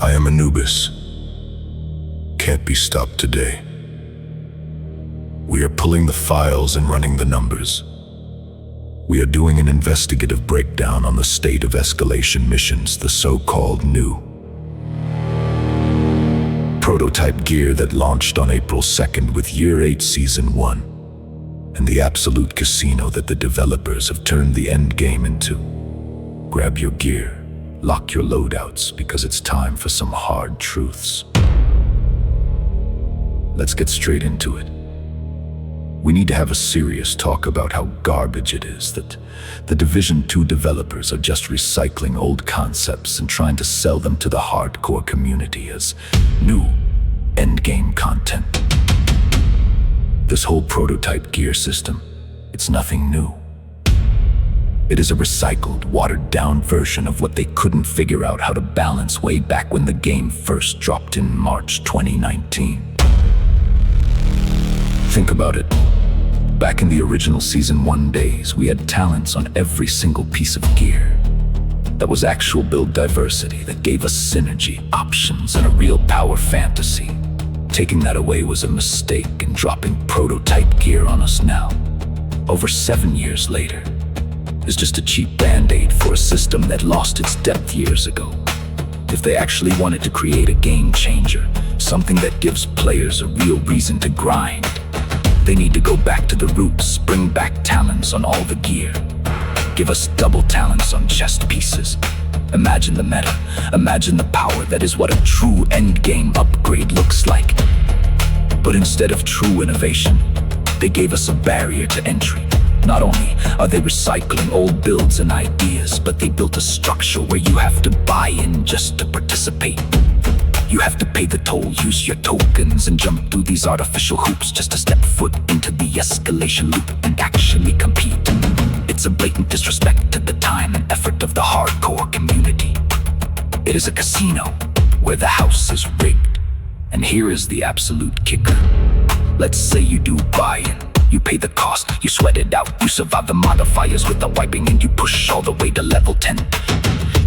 I am Anubis. Can't be stopped today. We are pulling the files and running the numbers. We are doing an investigative breakdown on the state of escalation missions, the so-called new prototype gear that launched on April 2nd with Year 8 Season 1, and the absolute casino that the developers have turned the end game into. Grab your gear, lock your loadouts, because it's time for some hard truths. Let's get straight into it. We need to have a serious talk about how garbage it is that the Division 2 developers are just recycling old concepts and trying to sell them to the hardcore community as new endgame content. This whole prototype gear system, it's nothing new. It is a recycled, watered-down version of what they couldn't figure out how to balance way back when the game first dropped in March 2019. Think about it. Back in the original Season 1 days, we had talents on every single piece of gear. That was actual build diversity that gave us synergy, options, and a real power fantasy. Taking that away was a mistake, and dropping prototype gear on us now, over 7 years later, is just a cheap band-aid for a system that lost its depth years ago. If they actually wanted to create a game changer, something that gives players a real reason to grind, they need to go back to the roots, bring back talents on all the gear. Give us double talents on chest pieces. Imagine the meta, imagine the power that is what a true endgame upgrade looks like. But instead of true innovation, they gave us a barrier to entry. Not only are they recycling old builds and ideas, but they built a structure where you have to buy in just to participate. You have to pay the toll, use your tokens, and jump through these artificial hoops just to step foot into the escalation loop and actually compete. It's a blatant disrespect to the time and effort of the hardcore community. It is a casino where the house is rigged. And here is the absolute kicker. Let's say you do buy in. You pay the cost, you sweat it out, you survive the modifiers without wiping, and you push all the way to level 10.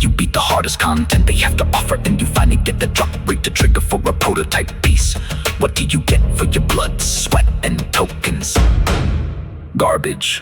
You beat the hardest content they have to offer, and you finally get the drop rate to trigger for a prototype piece. What do you get for your blood, sweat, and tokens? Garbage.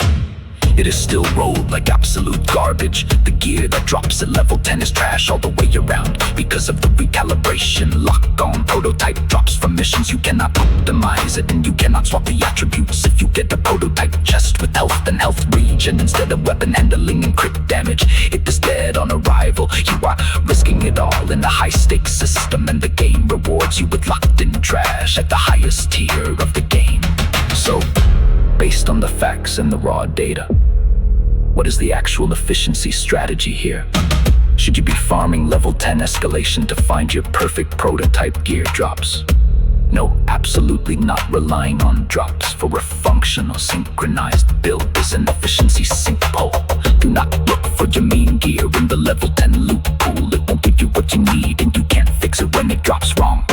It is still rolled like absolute garbage. The gear that drops at level 10 is trash all the way around because of the recalibration. Lock-on prototype drops from missions. You cannot optimize it, and you cannot swap the attributes. If you get a prototype chest with health and health regen instead of weapon handling and crit damage, it is dead on arrival. You are risking it all in a high-stakes system, and the game rewards you with locked-in trash at the highest tier of the game. So, based on the facts and the raw data, what is the actual efficiency strategy here? Should you be farming level 10 escalation to find your perfect prototype gear drops? No, absolutely not. Relying on drops for a functional synchronized build is an efficiency sink hole. Do not look for your mean gear in the level 10 loot pool. It won't give you what you need, and you can't fix it when it drops wrong.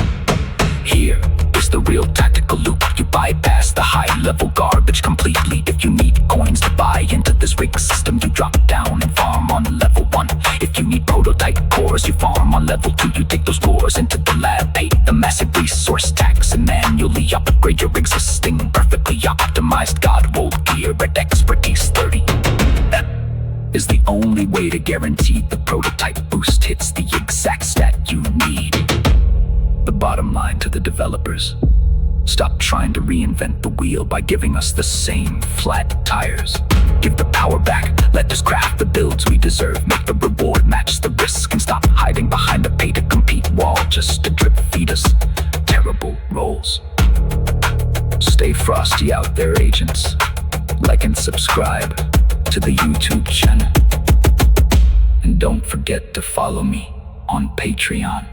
Here is the real tactical loop. You bypass the high-level garbage completely. If you need coins to buy into this rig system, you drop down and farm on level 1. If you need prototype cores, you farm on level 2. You take those cores into the lab, pay the massive resource tax, and manually upgrade your existing perfectly optimized god-rolled gear at expertise 30. That is the only way to guarantee the prototype boost hits the exact stat you need. The bottom line to the developers: stop trying to reinvent the wheel by giving us the same flat tires. Give the power back, let us craft the builds we deserve, make the reward match the risk, and stop hiding behind a pay-to-compete wall just to drip feed us terrible roles. Stay frosty out there, agents. Like and subscribe to the YouTube channel. And don't forget to follow me on Patreon.